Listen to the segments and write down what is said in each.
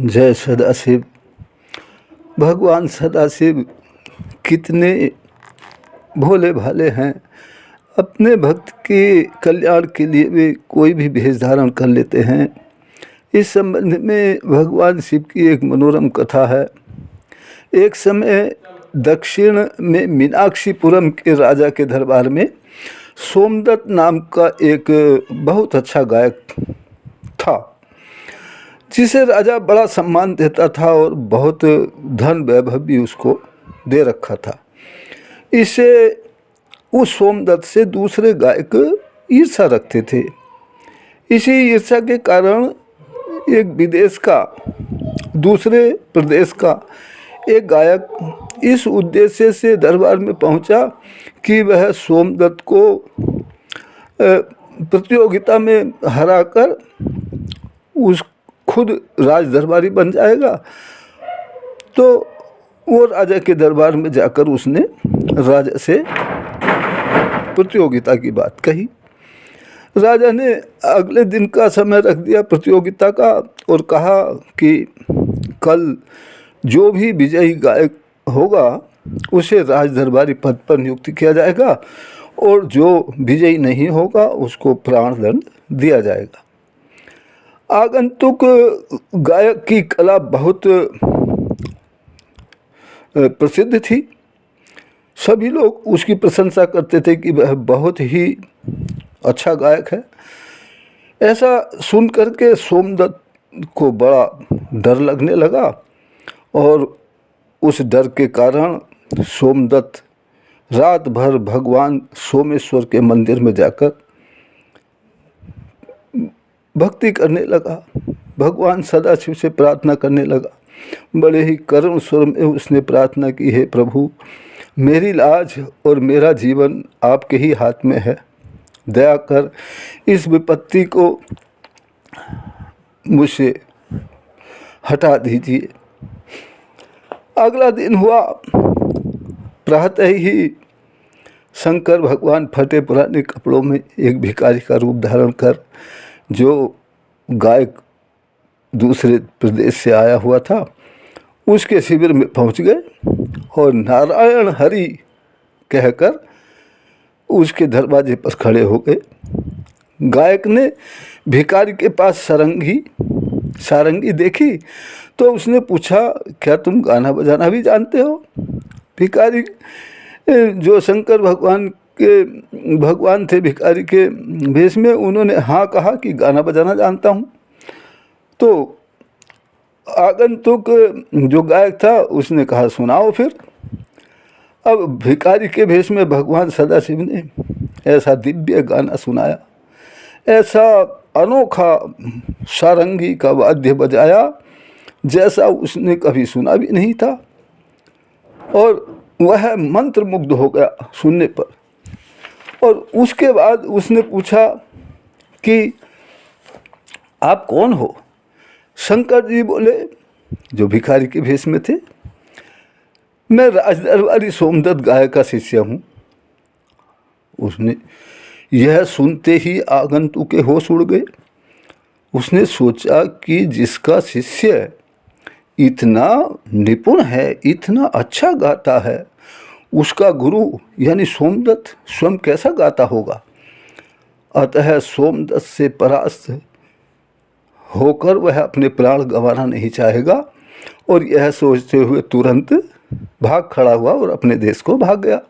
जय सदाशिव। भगवान सदाशिव कितने भोले भाले हैं। अपने भक्त के कल्याण के लिए वे कोई भी भेष धारण कर लेते हैं। इस संबंध में भगवान शिव की एक मनोरम कथा है। एक समय दक्षिण में मीनाक्षीपुरम के राजा के दरबार में सोमदत्त नाम का एक बहुत अच्छा गायक था, जिसे राजा बड़ा सम्मान देता था और बहुत धन वैभव भी उसको दे रखा था। इससे उस सोमदत्त से दूसरे गायक ईर्ष्या रखते थे। इसी ईर्ष्या के कारण एक विदेश का, दूसरे प्रदेश का एक गायक इस उद्देश्य से दरबार में पहुंचा कि वह सोमदत्त को प्रतियोगिता में हराकर उस खुद राज दरबारी बन जाएगा। तो वो राजा के दरबार में जाकर उसने राजा से प्रतियोगिता की बात कही। राजा ने अगले दिन का समय रख दिया प्रतियोगिता का और कहा कि कल जो भी विजयी गायक होगा उसे राज दरबारी पद पर नियुक्त किया जाएगा और जो विजयी नहीं होगा उसको प्राणदंड दिया जाएगा। आगंतुक गायक की कला बहुत प्रसिद्ध थी। सभी लोग उसकी प्रशंसा करते थे कि वह बहुत ही अच्छा गायक है। ऐसा सुन करके सोमदत्त को बड़ा डर लगने लगा और उस डर के कारण सोमदत्त रात भर भगवान सोमेश्वर के मंदिर में जाकर भक्ति करने लगा। भगवान सदाशिव से प्रार्थना करने लगा। बड़े ही करुण स्वर में उसने प्रार्थना की, हे प्रभु, मेरी लाज और मेरा जीवन आपके ही हाथ में है। दया कर इस विपत्ति को मुझसे हटा दीजिए। अगला दिन हुआ। प्रातः ही शंकर भगवान फटे पुराने कपड़ों में एक भिखारी का रूप धारण कर, जो गायक दूसरे प्रदेश से आया हुआ था, उसके शिविर में पहुंच गए और नारायण हरि कहकर उसके दरवाजे पर खड़े हो गए। गायक ने भिखारी के पास सारंगी देखी तो उसने पूछा, क्या तुम गाना बजाना भी जानते हो? भिखारी, जो शंकर भगवान थे भिखारी के भेष में, उन्होंने हाँ कहा कि गाना बजाना जानता हूँ। तो आगंतुक जो गायक था उसने कहा, सुनाओ फिर। अब भिखारी के भेष में भगवान सदाशिव ने ऐसा दिव्य गाना सुनाया, ऐसा अनोखा सारंगी का वाद्य बजाया जैसा उसने कभी सुना भी नहीं था, और वह मंत्रमुग्ध हो गया सुनने पर। और उसके बाद उसने पूछा कि आप कौन हो? शंकर जी बोले, जो भिखारी के भेष में थे, मैं राजदरबारी सोमदत्त गायक का शिष्य हूँ। उसने यह सुनते ही आगंतुक के होश उड़ गए। उसने सोचा कि जिसका शिष्य इतना निपुण है, इतना अच्छा गाता है, उसका गुरु यानी सोमदत्त स्वयं कैसा गाता होगा। अतः सोमदत्त से परास्त होकर वह अपने प्राण गंवाना नहीं चाहेगा, और यह सोचते हुए तुरंत भाग खड़ा हुआ और अपने देश को भाग गया।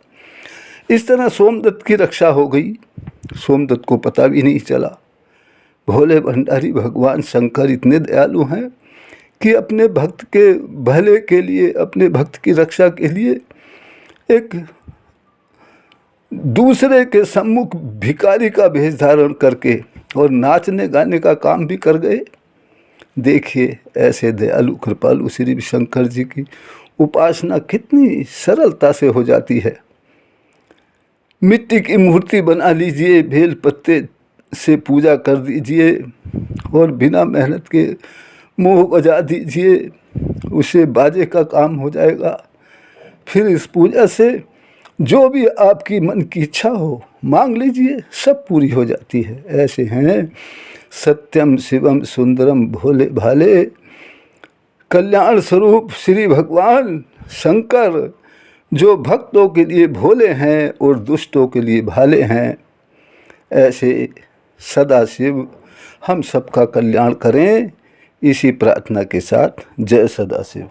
इस तरह सोमदत्त की रक्षा हो गई। सोमदत्त को पता भी नहीं चला। भोले भंडारी भगवान शंकर इतने दयालु हैं कि अपने भक्त के भले के लिए, अपने भक्त की रक्षा के लिए एक दूसरे के सम्मुख भिखारी का भेष धारण करके और नाचने गाने का काम भी कर गए। देखिए, ऐसे दयालु कृपालु श्री शंकर जी की उपासना कितनी सरलता से हो जाती है। मिट्टी की मूर्ति बना लीजिए, बेल पत्ते से पूजा कर दीजिए और बिना मेहनत के मुँह बजा दीजिए, उसे बाजे का काम हो जाएगा। फिर इस पूजा से जो भी आपकी मन की इच्छा हो मांग लीजिए, सब पूरी हो जाती है। ऐसे हैं सत्यम शिवम सुंदरम भोले भाले, कल्याण स्वरूप श्री भगवान शंकर जो भक्तों के लिए भोले हैं और दुष्टों के लिए भाले हैं, ऐसे सदाशिव हम सबका कल्याण करें। इसी प्रार्थना के साथ जय सदाशिव।